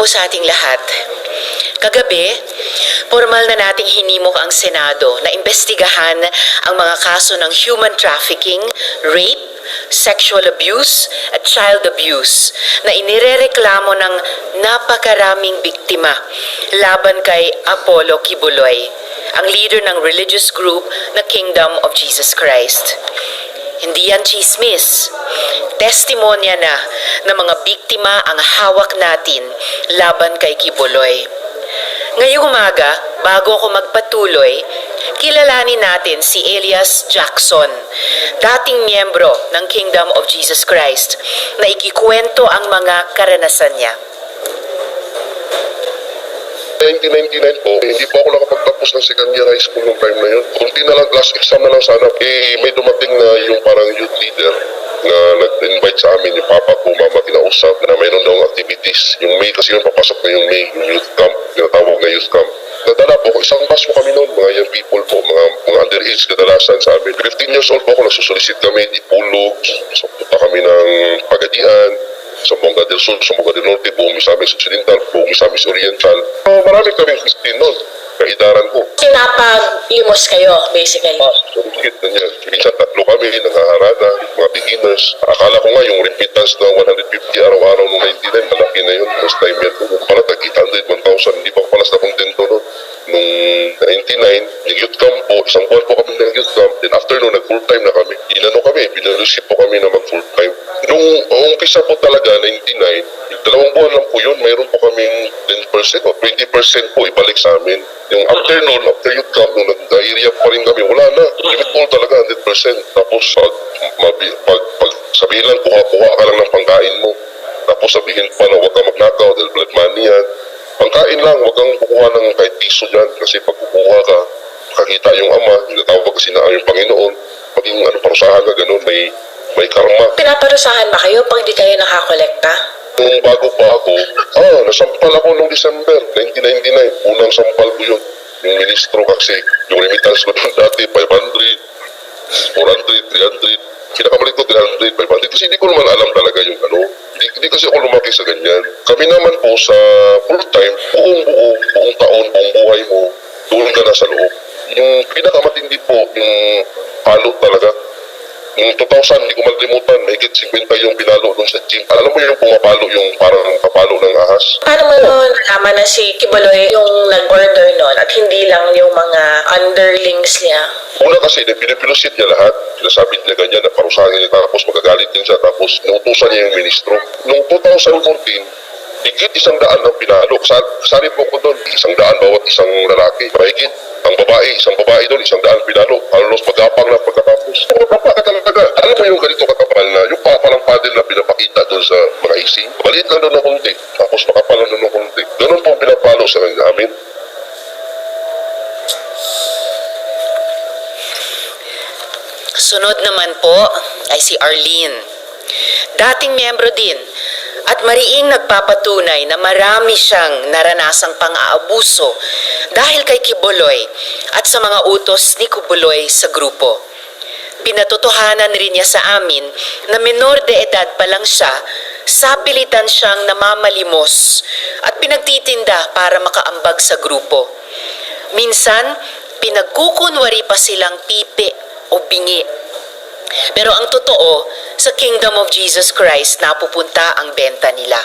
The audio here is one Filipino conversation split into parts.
sa ating lahat. Kagabi, formal na nating hinimok ang Senado na imbestigahan ang mga kaso ng human trafficking, rape, sexual abuse at child abuse na inirereklamo ng napakaraming biktima laban kay Apollo Kibuloy, ang leader ng religious group na Kingdom of Jesus Christ. Hindi yan chismis. Testimonya na ng mga biktima ang hawak natin laban kay Kibuloy. Ngayong umaga, bago ako magpatuloy, kilalanin natin si Elias Jackson, dating miyembro ng Kingdom of Jesus Christ, na ikikwento ang mga karanasan niya. 1999 po, hindi po ako nakapagtapos ng second year high school nung time na yun. Kunti na lang, last exam na lang sana. May dumating na yung parang youth leader na nag-invite sa amin, yung papa ko, mama, kinausap na mayroon daw activities. Yung May, kasi yun papasok na yung May, yung youth camp, tinatawag na youth camp. Nadala po ako, isang bus po kami noon, mga young people po, mga underage kadalasan sa amin. 15 years old po ako, nagsusolicit kami, ipulog, so punta kami ng Pagadian, sa Bonga del Sur, sa Bonga del Norte, buong Misamis Occidental, buong Misamis Oriental. Marami kaming Christine noon, kaidaran ko. Pinapag-limos kayo, basically. Sulit na niya. Minsan tatlo kami, nangaharada, mga beginners. Akala ko nga yung remittance na 150 araw-araw noong 99, malaki na yun. First time yan. Pala tag 800, 1,000, hindi pa pala sa kontento noon. Noong 99, yung youth camp po, isang buwan po kami ng youth camp. Then after noon, nag-full time na kami. Inano kami, pinalusip po kami na mag-full time. Nung umpisa po talaga, 99, 2 buwan lang po yun, mayroon po kaming 10% o 20% po ibalik sa amin. Yung after noon, after youth camp, nung nag-area pa rin kami, wala na. Limit po talaga, 100%. Tapos pag sabihin lang, kuha ka lang ng pangkain mo. Tapos sabihin pa na huwag ka magnakaw dahil blood money yan. Pangkain lang, huwag kang kukuha ng kahit piso dyan. Kasi pag kukuha ka, makakita yung ama, tinatawag kasi na yung Panginoon. Maging parusahan ka, ganun, may karma. Pinaparusahan ba kayo pag di kayo nakakolekta? Nung bago pa ako, nasampal ako noong December 1999. Unang sampal ko yun. Yung ministro kasi, yung remittance ko doon dati, 500, 400, 300. Kinakamalit ko 300, 500. Kasi hindi ko naman alam talaga yung ano. Hindi kasi ako lumaki sa ganyan. Kami naman po sa full time, buong taon, buong buhay mo, doon ka na sa loob. Yung pinakamatindi po, yung palo talaga. Yung 2000, hindi ko malimutan, mahigit 50 yung pinalo doon sa gym. Alam mo yung pumapalo, yung parang kapalo ng ahas? Paano mo noon nalaman na si Kibuloy yung nag-order noon at hindi lang yung mga underlings niya? Una kasi, pinapilusit niya lahat. Sinasabi niya ganyan na parusahan niya, tapos magagalit din siya, tapos inutusan niya yung ministro. Noong 2014, higit 100 ang pinalo. Kasali po ko doon, 100 bawat isang lalaki. Mahigit. Ang babae, isang babae doon, 100 pinalo. Halos magapang na pagkatapos. Baba ka talaga. Alam mo yung ganito kakapal na, yung papalang paddle na pinapakita doon sa mga ising. Maliit lang doon ng konti. Tapos makapal lang doon ng konti. Ganun po pinapalo sa amin. Sunod naman po ay si Arlene. Dating miyembro din at mariing nagpapatunay na marami siyang naranasang pang-aabuso dahil kay Kibuloy at sa mga utos ni Kibuloy sa grupo. Pinatotohanan rin niya sa amin na menor de edad pa lang siya, sapilitan siyang namamalimos at pinagtitinda para makaambag sa grupo. Minsan, pinagkukunwari pa silang pipi o bingi. Pero ang totoo, sa Kingdom of Jesus Christ napupunta ang benta nila.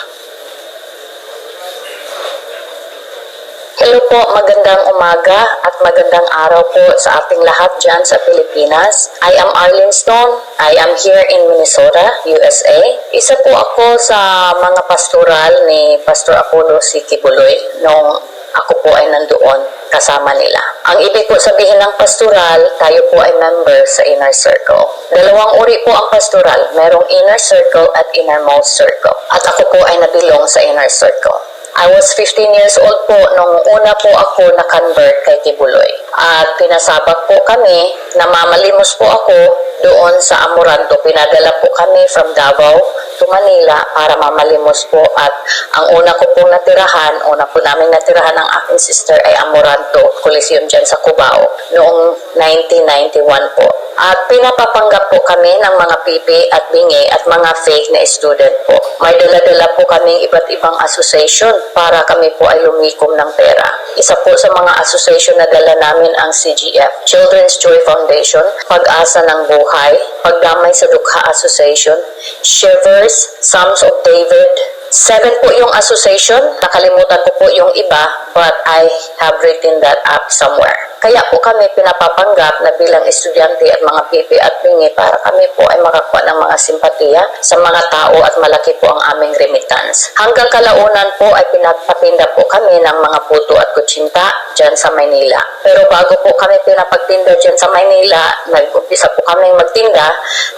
Hello po, magandang umaga at magandang araw po sa ating lahat dyan sa Pilipinas. I am Arlene Stone. I am here in Minnesota, USA. Isa po ako sa mga pastoral ni Pastor Apollo C. Kibuloy nung ako po ay nandoon kasama nila. Ang ibig po sabihin ng pastoral, tayo po ay member sa inner circle. Dalawang uri po ang pastoral, merong inner circle at innermost circle. At ako po ay nabilong sa inner circle. I was 15 years old po nung una po ako na-convert kay Kibuloy. At pinasabak po kami, namamalimos po ako doon sa Amoranto. Pinadala po kami from Davao to Manila para mamalimos po. At ang una ko pong natirahan, una po namin natirahan ng aking sister ay Amoranto Coliseum dyan sa Cubao noong 1991 po. At pinapapanggap po kami ng mga pipi at bingi at mga fake na student po. May dala-dala po kaming iba't ibang association para kami po ay lumikom ng pera. Isa po sa mga association na dala namin ang CGF, Children's Joy Foundation, Pag-asa ng Buhay, Pagdamay sa Dukha Association, Shivers, Psalms of David. 7 po yung association. Nakalimutan ko po yung iba, but I have written that up somewhere. Kaya po kami pinapapanggap na bilang estudyante at mga pipi at bingi para kami po ay makakuha ng mga simpatiya sa mga tao at malaki po ang aming remittance. Hanggang kalaunan po ay pinapapinda po kami ng mga puto at kutsinta dyan sa Maynila. Pero bago po kami pinapagtinda dyan sa Maynila, nag-umpisa po kami magtinda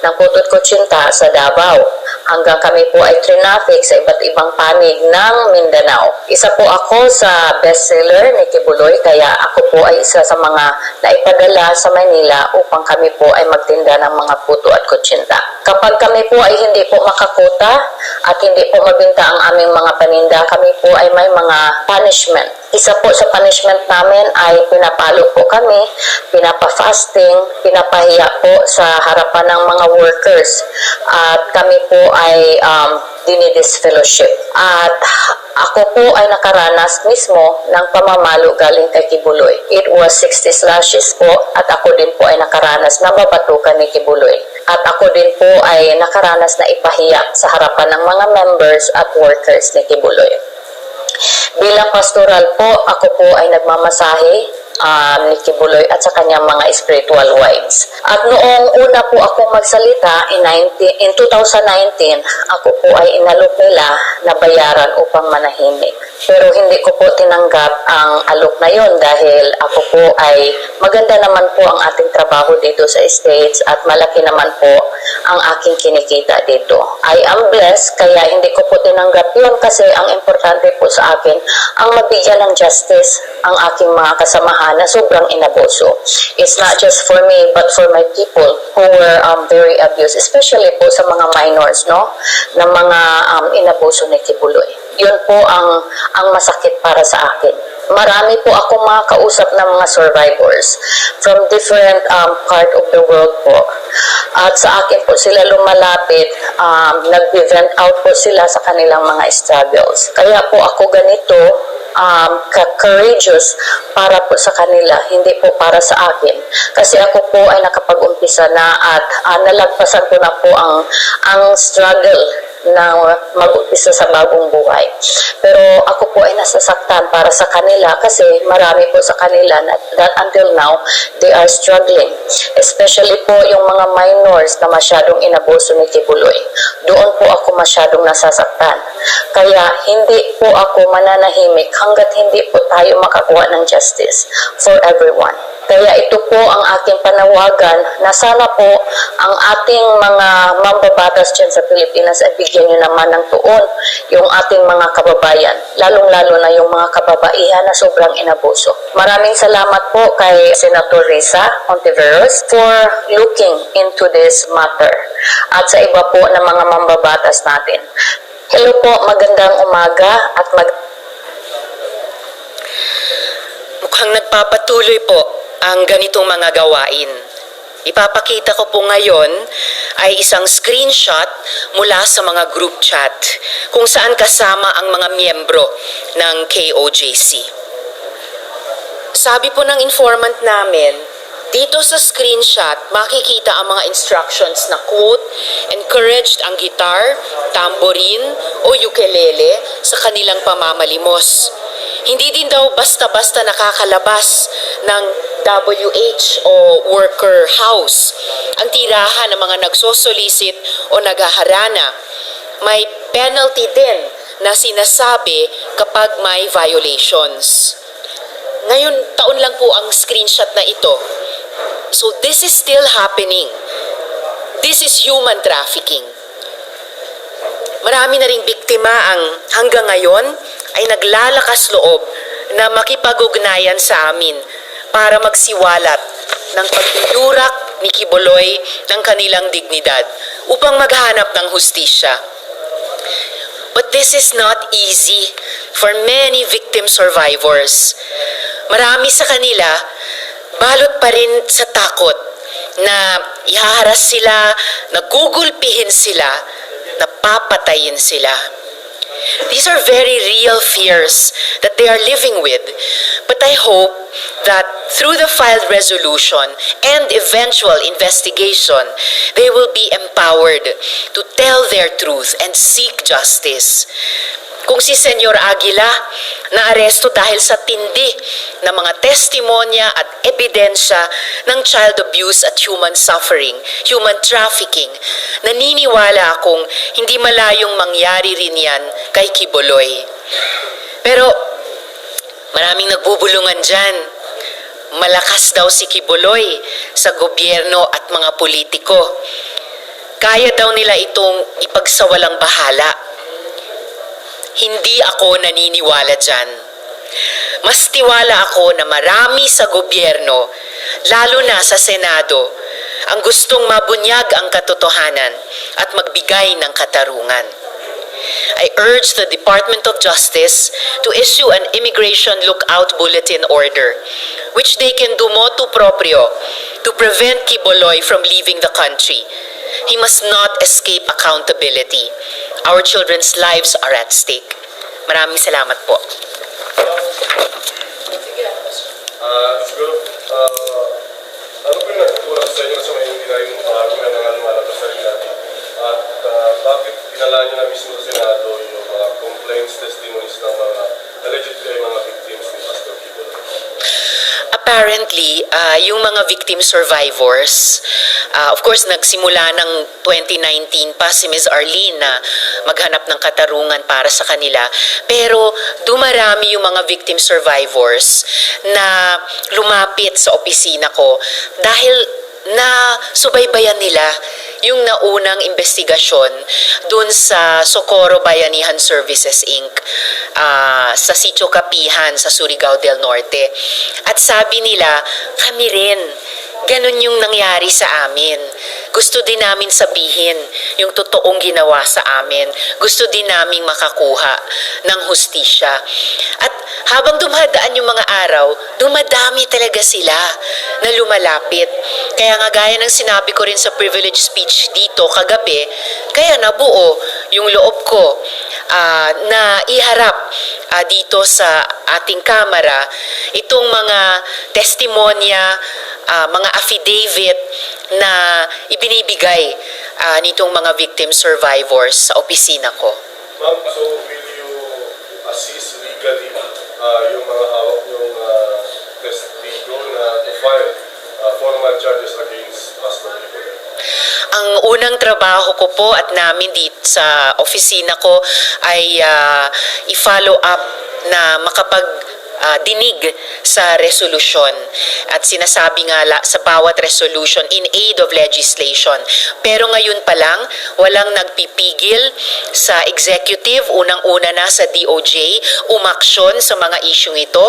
ng puto at kutsinta sa Davao. Hanggang kami po ay trinafic sa iba't ibang panig ng Mindanao. Isa po ako sa bestseller ni Kibuloy, kaya ako po ay isa sa mga naipadala sa Manila upang kami po ay magtinda ng mga puto at kutsinta. Kapag kami po ay hindi po makakuta at hindi po mabinta ang aming mga paninda, kami po ay may mga punishment. Isa po sa punishment namin ay pinapalo po kami, pinapa-fasting, pinapahiya po sa harapan ng mga workers. At kami po ay dinidisfellowship. At ako po ay nakaranas mismo ng pamamalo galing kay Kibuloy. It was 60 slashes po at ako din po ay nakaranas na mabatukan ni Kibuloy. At ako din po ay nakaranas na ipahiya sa harapan ng mga members at workers ni Kibuloy. Bilang pastoral po, ako po ay nagmamasahe ni Kibuloy at sa kanyang mga spiritual wives. At noong una po akong magsalita in 2019, ako po ay inalok nila na bayaran upang manahimik. Pero hindi ko po tinanggap ang alok na yon dahil ako po ay maganda naman po ang ating trabaho dito sa States at malaki naman po ang aking kinikita dito. I am blessed kaya hindi ko po tinanggap yon kasi ang importante po sa akin ang mabigyan ng justice ang aking mga kasamahan na sobrang inabuso. It's not just for me but for my people who were very abused, especially po sa mga minors, no, na mga inabuso ni Kibuloy. Yun po ang masakit para sa akin. Marami po akong mga kausap ng mga survivors from different part of the world po. At sa akin po sila lumalapit, nag-vent out po sila sa kanilang mga struggles. Kaya po ako ganito, courageous para po sa kanila, hindi po para sa akin. Kasi ako po ay nakapag-umpisa na at nalagpasan ko na po ang struggle na mag-umpisa sa bagong buhay. Pero ako po ay nasasaktan para sa kanila kasi marami po sa kanila that until now, they are struggling. Especially po yung mga minors na masyadong inabuso ni Kibuloy. Doon po ako masyadong nasasaktan. Kaya hindi po ako mananahimik hanggat hindi po tayo makakuha ng justice for everyone. Kaya ito po ang aking panawagan na sana po ang ating mga mambabatas dyan sa Pilipinas ay bigyan nyo naman ng tuon yung ating mga kababayan, lalong-lalo na yung mga kababaihan na sobrang inabuso. Maraming salamat po kay Senator Risa Hontiveros for looking into this matter at sa iba po na mga mambabatas natin. Hello po, magandang umaga at Mukhang nagpapatuloy po ang ganitong mga gawain. Ipapakita ko po ngayon ay isang screenshot mula sa mga group chat kung saan kasama ang mga miyembro ng KOJC. Sabi po ng informant namin, dito sa screenshot, makikita ang mga instructions na quote, encouraged ang gitar, tambourine o ukulele sa kanilang pamamalimos. Hindi din daw basta-basta nakakalabas ng WH o worker house ang tirahan ng mga nagsosolicit o naghaharana. May penalty din na sinasabi kapag may violations. Ngayon, taon lang po ang screenshot na ito. So this is still happening. This is human trafficking. Marami na ring biktima ang hanggang ngayon ay naglalakas loob na makipag-ugnayan sa amin para magsiwalat ng pagtuyurak ni Kibuloy ng kanilang dignidad upang maghanap ng hustisya. But this is not easy for many victim survivors. Marami sa kanila balot pa rin sa takot na ihaharas sila, nagugulpihin sila, napapatayin sila. These are very real fears that they are living with. But I hope that through the filed resolution and eventual investigation, they will be empowered to tell their truth and seek justice. Kung si Senyor Aguila naaresto dahil sa tindi ng mga testimonya at ebidensya ng child abuse at human suffering, human trafficking, naniniwala akong hindi malayong mangyari rin yan kay Quiboloy. Pero maraming nagbubulungan dyan. Malakas daw si Quiboloy sa gobyerno at mga politiko. Kaya daw nila itong ipagsawalang bahala. Hindi ako naniniwala dyan. Mas tiwala ako na marami sa gobyerno, lalo na sa Senado, ang gustong mabunyag ang katotohanan at magbigay ng katarungan. I urge the Department of Justice to issue an Immigration Lookout Bulletin Order, which they can do motu proprio to prevent Quiboloy from leaving the country. He must not escape accountability. Our children's lives are at stake. Maraming salamat po. Siguro, ano po yung nagtutulak sa inyo sa mga yung ginayong bago na nangalumalabas sa rin natin? At bakit dinala nyo na mismo sa Senado yung mga complaints, testimonies ng mga allegedly ay mga victims ni Pastor Quiboloy? Apparently, yung mga victim survivors, of course, nagsimula ng 2019 pa si Ms. Arlene na maghanap ng katarungan para sa kanila. Pero dumarami yung mga victim survivors na lumapit sa opisina ko dahil na subaybayan nila yung naunang investigasyon dun sa Socorro Bayanihan Services Inc. Sa Sitio Kapihan sa Surigao del Norte. At sabi nila, kami rin, ganun yung nangyari sa amin. Gusto din namin sabihin yung totoong ginawa sa amin. Gusto din namin makakuha ng hustisya. At habang dumadaan yung mga araw, dumadami talaga sila na lumalapit. Kaya nga gaya ng sinabi ko rin sa privilege speech dito kagabi, kaya nabuo yung loob ko na iharap dito sa ating kamera itong mga testimonya, mga affidavit na ibinibigay nitong mga victim survivors sa opisina ko. Ma'am, so will you assist legally yung mga hawak yung testigo na to file formal charges against Pastor Quiboloy? Ang unang trabaho ko po at namin dito sa opisina ko ay i-follow up na dinig sa resolution at sinasabi nga sa bawat resolution in aid of legislation. Pero ngayon pa lang, walang nagpipigil sa executive, unang-una na sa DOJ, umaksyon sa mga isyung ito,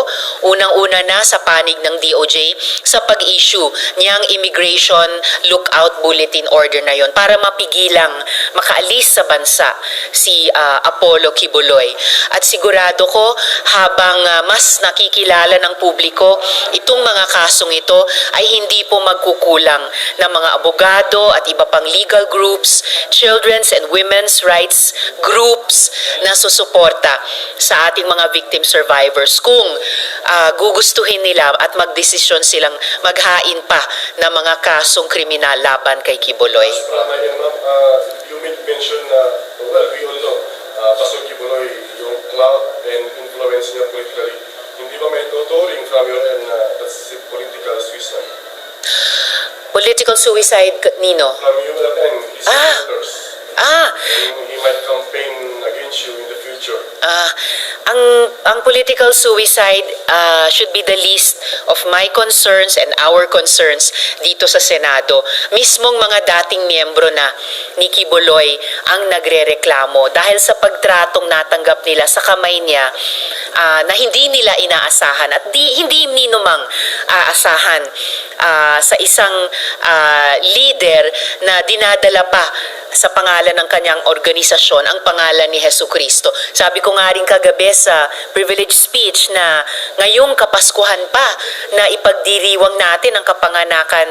unang-una na sa panig ng DOJ sa pag-issue niyang Immigration Lookout Bulletin Order na yon para mapigilang makaalis sa bansa si Apollo Quiboloy. At sigurado ko habang mas nakikilala ng publiko itong mga kasong ito ay hindi po magkukulang ng mga abogado at iba pang legal groups, children's and women's rights groups na susuporta sa ating mga victim survivors kung gugustuhin nila at magdesisyon silang maghain pa ng mga kasong kriminal laban kay Quiboloy. You made mention na, well, we all know, Pastor Quiboloy, yung clout and influence niya politically. Hindi ba may tuturing from your end na that's a political suicide? Political suicide, Nino? From your end, his supporters. He might campaign against you in the future. Ang political suicide should be the least of my concerns and our concerns dito sa Senado. Mismong mga dating miyembro na ni Quiboloy ang nagrereklamo dahil sa pagtratong natanggap nila sa kamay niya na hindi nila inaasahan at hindi ninumang aasahan sa isang leader na dinadala pa sa pangalan ng kanyang organisasyon ang pangalan ni Hesu Kristo. Sabi ko nga rin kagabi sa privilege speech na ngayong Kapaskuhan pa na ipagdiriwang natin ang kapanganakan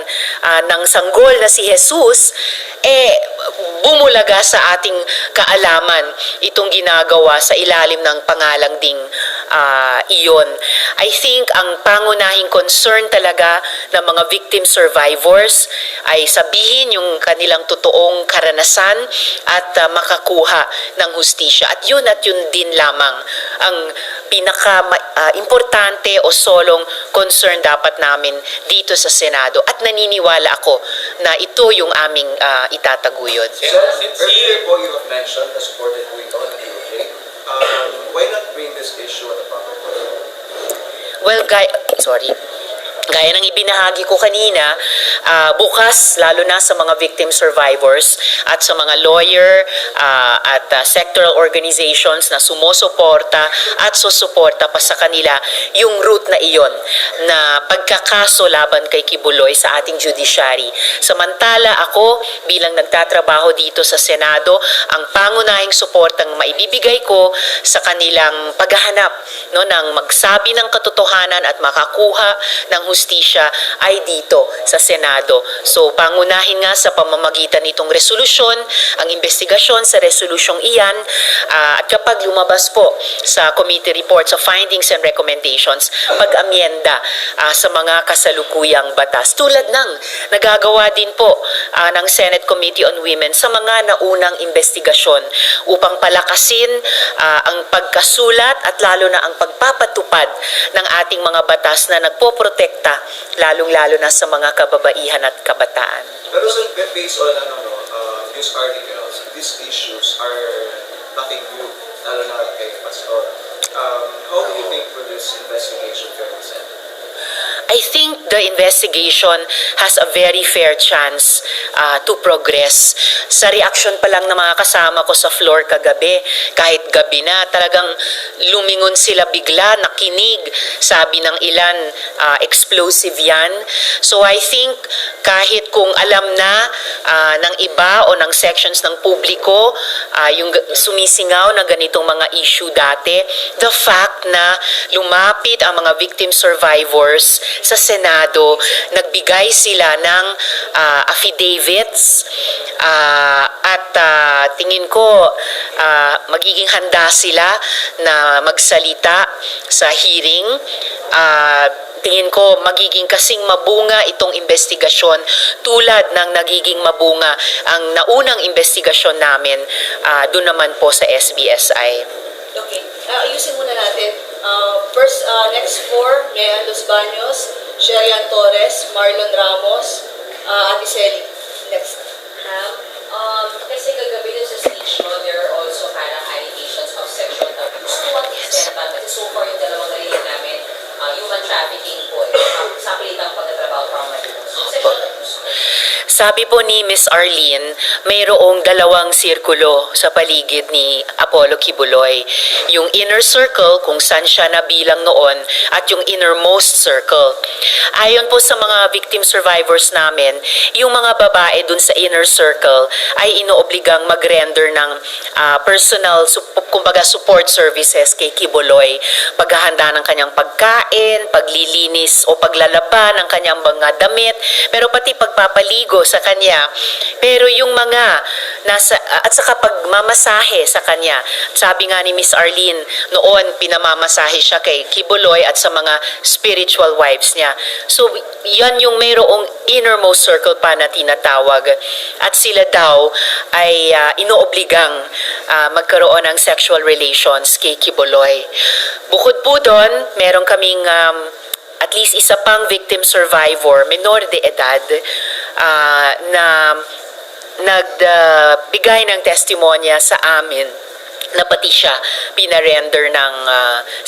ng sanggol na si Jesus, bumulaga sa ating kaalaman itong ginagawa sa ilalim ng pangalang ding iyon. I think ang pangunahing concern talaga ng mga victim survivors ay sabihin yung kanilang totoong karanasan at makakuha ng hustisya. At yun din lamang ang pinaka-importante o solong concern dapat namin dito sa Senado. At naniniwala ako na ito yung aming itataguyod. Earlier po you have mentioned the supported po ito ng DOJ. Why not bring this issue at the public forum? Well, gaya ng ibinahagi ko kanina, bukas lalo na sa mga victim survivors at sa mga lawyer at sectoral organizations na sumusuporta at susuporta pa sa kanila yung route na iyon na pagkakaso laban kay Kibuloy sa ating judiciary. Samantala ako bilang nagtatrabaho dito sa Senado, ang pangunahing suportang maibibigay ko sa kanilang paghahanap ng magsabi ng katotohanan at makakuha ng hustisya ay dito sa Senado. So pangunahin nga sa pamamagitan nitong resolusyon, ang investigasyon sa resolusyong iyan, at kapag lumabas po sa committee reports of findings and recommendations, pag-amyenda sa mga kasalukuyang batas. Tulad ng nagagawa din po ng Senate Committee on Women sa mga naunang investigasyon upang palakasin ang pagkasulat at lalo na ang pagpapatupad ng ating mga batas na nagpoprotekta lalong-lalo na sa mga kababaihan at kabataan. Pero sir, based on news articles, these issues are nothing new, lalo na kay Pastor. How do you think for this investigation can be sent? I think the investigation has a very fair chance to progress. Sa reaksyon pa lang ng mga kasama ko sa floor kagabi, kahit gabi na, talagang lumingon sila bigla, nakinig. Sabi ng ilan, explosive yan. So I think kahit kung alam na ng iba o ng sections ng publiko, yung sumisingaw na ganitong mga issue dati, the fact na lumapit ang mga victim survivors sa Senado, nagbigay sila ng affidavits at tingin ko magiging handa sila na magsalita sa hearing. Tingin ko magiging kasing mabunga itong investigasyon tulad ng nagiging mabunga ang naunang investigasyon namin doon naman po sa SBSI. Okay. Ayusin muna natin. First, next four, Mean Los Baños, Sherian Torres, Marlon Ramos, Ate Celi. Next. Kasi kagabi dun sa speech mo, there are also parang allegations of sexual abuse. To what extent ba? Kasi so far yung dalawang narinig namin, human trafficking po, sa pilitang pagkatrabaho from sexual abuse. Sabi po ni Miss Arlene, mayroong dalawang sirkulo sa paligid ni Apollo Kibuloy. Yung inner circle kung saan siya nabilang noon at yung innermost circle. Ayon po sa mga victim survivors namin, yung mga babae dun sa inner circle ay inoobligang mag-render ng personal, kumbaga support services kay Kibuloy. Paghahanda ng kanyang pagkain, paglilinis o paglalaba ng kanyang mga damit, pero pati pagpapaligo sa kanya. Pero yung mga at saka pagmamasahe sa kanya. Sabi nga ni Miss Arlene, noon pinamamasahe siya kay Kibuloy at sa mga spiritual wives niya. So yan yung mayroong innermost circle pa na tinatawag. At sila daw ay inoobligang magkaroon ng sexual relations kay Kibuloy. Bukod po doon, meron kaming at least isa pang victim survivor, menor de edad, na nagbigay ng testimonya sa amin na pati siya pinarender ng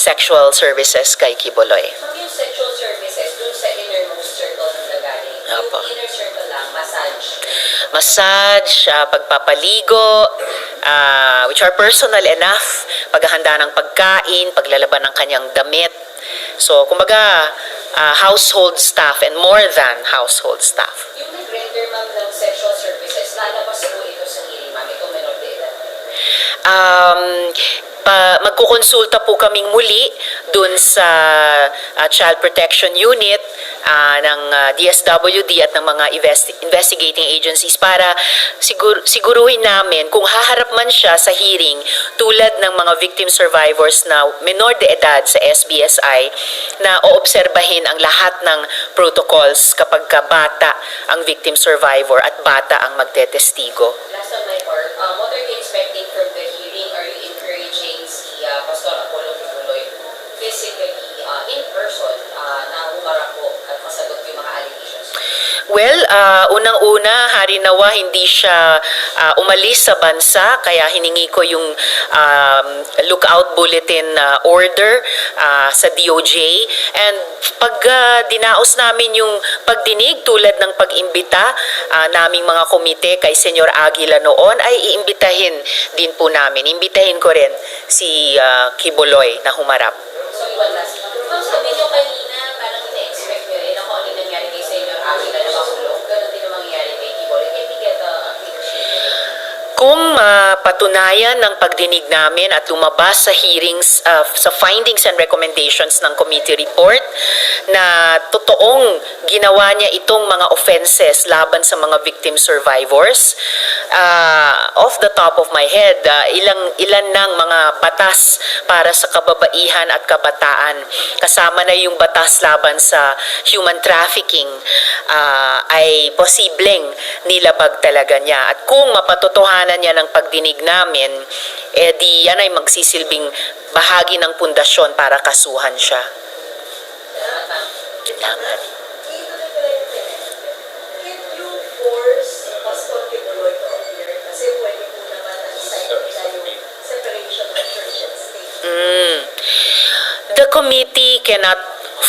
sexual services kay Kibuloy. Yung sexual services, dun sa innermost circle ng nagaling, yung inner circle lang, Massage, pagpapaligo, which are personal enough, paghahanda ng pagkain, paglalaban ng kanyang damit. So, kumbaga, household staff and more than household staff. yung nag-render ma'am ng sexual services, lalabas po ito sa hearing. Magkukonsulta po kaming muli dun sa Child Protection Unit ng DSWD at ng mga investigating agencies para siguruhin namin kung haharap man siya sa hearing tulad ng mga victim survivors na menor de edad sa SBSI na oobserbahin ang lahat ng protocols kapag bata ang victim survivor at bata ang magtetestigo. Last on my part, what are you expecting from the hearing? Are you encouraging si Pastor Apollo Kibuloy physically, in person, na humarap po at masagot yung mga allegations? Well, unang-una, harinawa hindi siya umalis sa bansa, kaya hiningi ko yung lookout bulletin order sa DOJ. And pag dinaos namin yung pagdinig tulad ng pag-imbita naming mga komite kay Senyor Aguila noon, ay iimbitahin din po namin. Imbitahin ko rin si Kibuloy na humarap. So, one last. Ma'am, sabi niyo kanina, parang ina-expect niyo rin ako ano nangyari kay Senyor Aguila na makulong. Ganon din ang mangyayari kay Kibuloy. Can we get a clear statement? Kung patunayan ng pagdinig namin at lumabas sa hearings, sa findings and recommendations ng committee report na totoong ginawa niya itong mga offenses laban sa mga victim survivors, off the top of my head, ilan ng mga batas para sa kababaihan at kabataan, kasama na yung batas laban sa human trafficking, ay posibleng nilabag talaga niya. At kung mapatotohanan niya ng pagdinig namin, di yan ay magsisilbing bahagi ng pundasyon para kasuhan siya. Salamat. Can you force Pastor Kibuloy to appear? Kasi pwede po naman na-decide nila yung separation of church and state. The committee cannot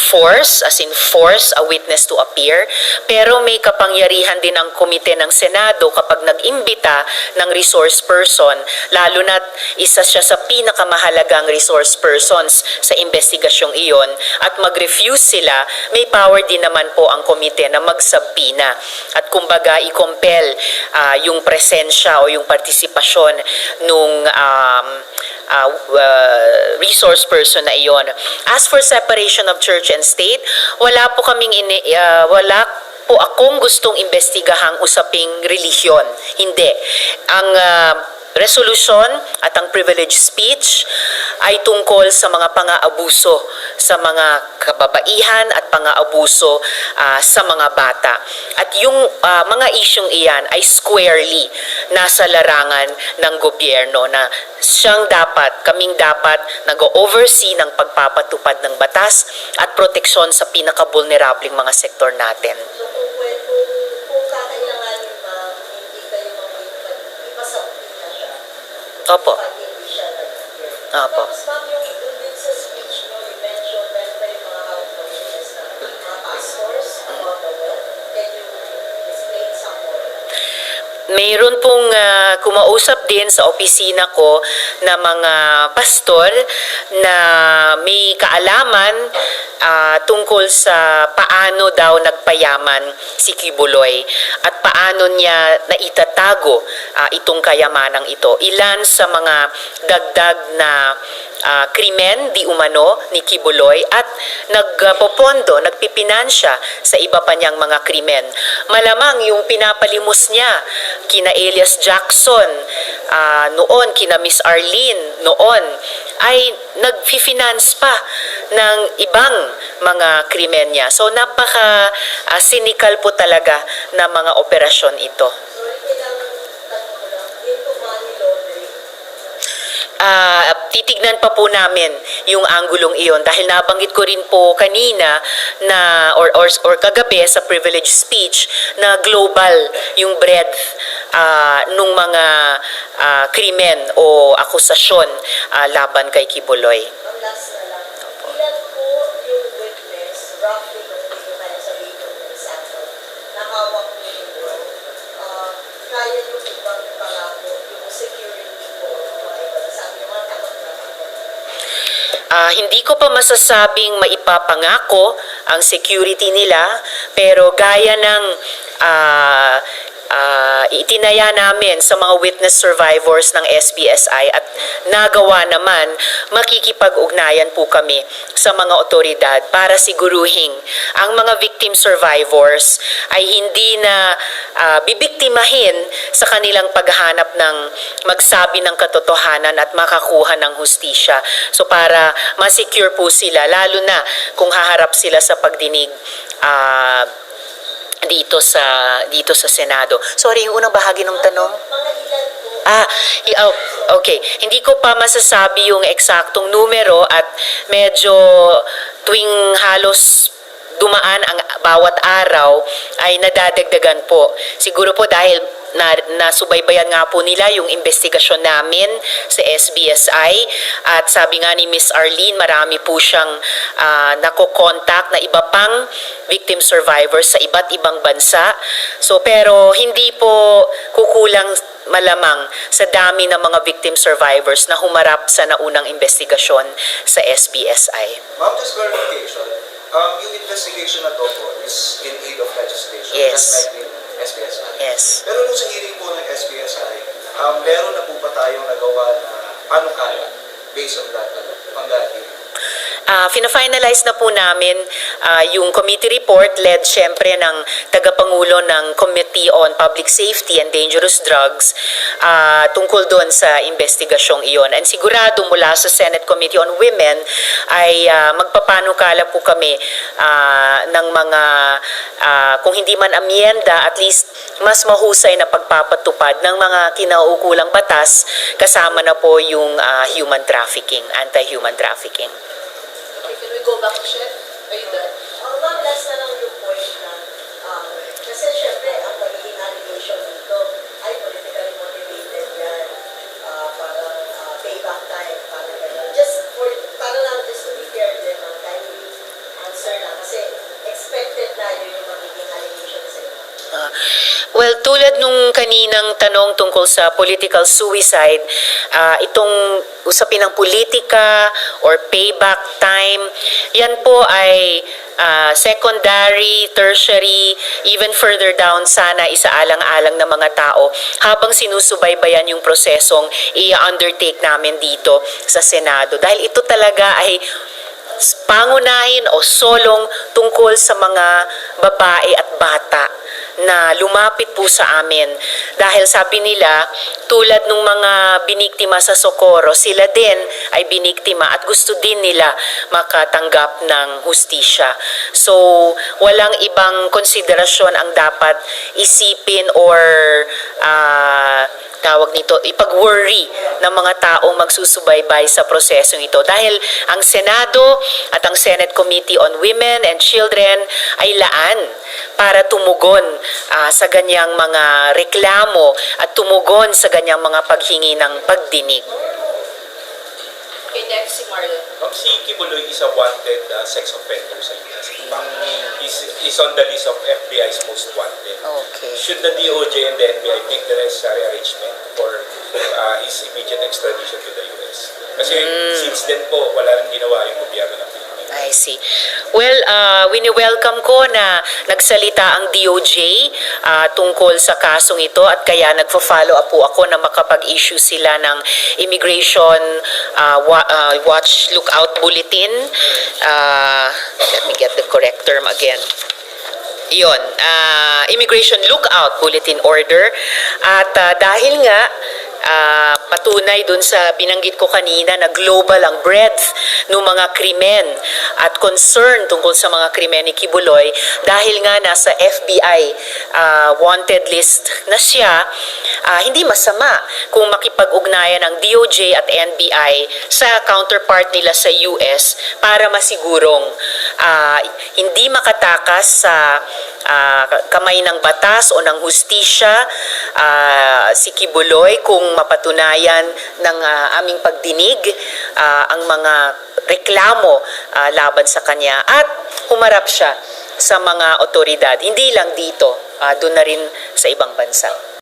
force, as in force a witness to appear, pero may kapangyarihan din ang komite ng Senado kapag nag-imbita ng resource person, lalo na't isa siya sa pinakamahalagang resource persons sa investigasyong iyon, at mag-refuse sila, may power din naman po ang komite na magsabina at kumbaga i-compel yung presensya o yung partisipasyon nung resource person na iyon. As for separation of church and state, wala po akong gustong imbestigahang usaping relihiyon. Hindi. Ang resolution at ang privilege speech ay tungkol sa mga pang-aabuso sa mga kababaihan at pang-aabuso sa mga bata. At yung mga isyong iyan ay squarely nasa larangan ng gobyerno na kaming dapat nag-oversee ng pagpapatupad ng batas at proteksyon sa pinaka-vulnerableng mga sektor natin. So kung kakailanganin hindi kayo ipasapin na siya. Opo. Pag hindi siya nag-appear. Opo. Tapos ma'am, yung din sa speech nyo, you mentioned meron pa yung mga house witness na mga pastors about the wealth. Can you explain some more? Mayroon pong kumausap din sa opisina ko na mga pastor na may kaalaman tungkol sa paano daw nagpayaman si Kibuloy at paano niya naitatago itong kayamanang ito. Ilan sa mga dagdag na krimen di umano ni Kibuloy at nagpopondo, nagpipinansya sa iba pa niyang mga krimen. Malamang yung pinapalimos niya kina Elias Jackson noon, kina Miss Arlene noon, ay nag-finance pa ng ibang mga krimen niya. So napaka-cynical po talaga na mga operasyon ito. Titignan pa po namin yung anggulong iyon dahil nabanggit ko rin po kanina na or kagabi sa privilege speech na global yung breadth nung mga krimen o akusasyon laban kay Kibuloy. Ang last na lang. Ilan po yung witness, roughly kung hindi ko kaya sabihin yung example, na hawak niyo yung world, kaya yung ibang pangako, yung security po, mga iba, sabi yung mga takot na Hindi ko pa masasabing maipapangako ang security nila, pero gaya ng itinaya namin sa mga witness survivors ng SBSI at nagawa naman, makikipag-ugnayan po kami sa mga otoridad para siguruhin ang mga victim survivors ay hindi na bibiktimahin sa kanilang paghahanap ng magsabi ng katotohanan at makakuha ng hustisya. So para ma-secure po sila, lalo na kung haharap sila sa pagdinig dito sa Senado. Sorry, yung unang bahagi ng tanong. Mga ilan po? Okay. Hindi ko pa masasabi yung eksaktong numero at medyo tuwing halos dumaan ang bawat araw ay nadadagdagan po. Siguro po dahil nasubaybayan nga po nila yung investigasyon namin sa SBSI at sabi nga ni Miss Arlene, marami po siyang nakokontak na iba pang victim survivors sa iba't ibang bansa. So pero hindi po kukulang malamang sa dami ng mga victim survivors na humarap sa naunang investigasyon sa SBSI. Ma'am, just clarification. Yung investigation na to po is in aid of legislation. Yes. Just like in SBSI. Yes. Pero nung sa hearing po ng SBSI, meron na po ba tayong nagawa na panukala based on that hearing? Fina-finalize na po namin yung committee report led syempre ng tagapangulo ng Committee on Public Safety and Dangerous Drugs tungkol doon sa investigasyong iyon. And sigurado mula sa Senate Committee on Women ay magpapanukala po kami ng mga kung hindi man amyenda, at least mas mahusay na pagpapatupad ng mga kinauukulang batas kasama na po yung human trafficking, anti-human trafficking. Can we go back, Chef? Are you done? Ma'am, last na lang yung point na, kasi syempre, ang magiging allegation dito ay politically motivated yan. Parang payback time, parang gano'n. Para lang, just to be fair din, kindly answer na. Kasi expected na yun yung magiging allegation sa inyo. Well, tulad nung kaninang tanong tungkol sa political suicide, itong usapin ng politika or payback time, yan po ay secondary, tertiary, even further down sana isaalang-alang ng mga tao habang sinusubaybayan yung prosesong i-undertake namin dito sa Senado. Dahil ito talaga ay pangunahin o solong tungkol sa mga babae at bata na lumapit po sa amin. Dahil sabi nila, tulad ng mga biniktima sa Socorro, sila din ay biniktima at gusto din nila makatanggap ng hustisya. So, walang ibang konsiderasyon ang dapat isipin or tawag nito, ipag-worry ng mga taong magsusubaybay sa prosesong ito. Dahil ang Senado at ang Senate Committee on Women and Children ay laan para tumugon sa ganyang mga reklamo at tumugon sa ganyang mga paghingi ng pagdinig. Okay, next si Marlon. Ma'am, si Kibuloy is a wanted sex offender sa US. He's on the list of FBI's most wanted. Okay. Should the DOJ and the NBI make the necessary arrangement for his immediate extradition to the US? Kasi since then po, wala nang ginawa yung gobyerno ng Pilipinas. I see. Well, wini-welcome ko na nagsalita ang DOJ tungkol sa kasong ito at kaya nagfo-follow up po ako na makapag-issue sila ng Immigration Watch Lookout Bulletin. Let me get the correct term again. Iyon, Immigration Lookout Bulletin Order. At dahil nga, patunay dun sa binanggit ko kanina na global ang breadth ng mga krimen at concern tungkol sa mga krimen ni Kibuloy dahil nga nasa FBI wanted list na siya, hindi masama kung makipag-ugnayan ng DOJ at NBI sa counterpart nila sa US para masigurong hindi makatakas sa kamay ng batas o ng hustisya si Kibuloy kung mapatunayan ng aming pagdinig ang mga reklamo laban sa kanya at humarap siya sa mga otoridad, hindi lang dito, doon na rin sa ibang bansa.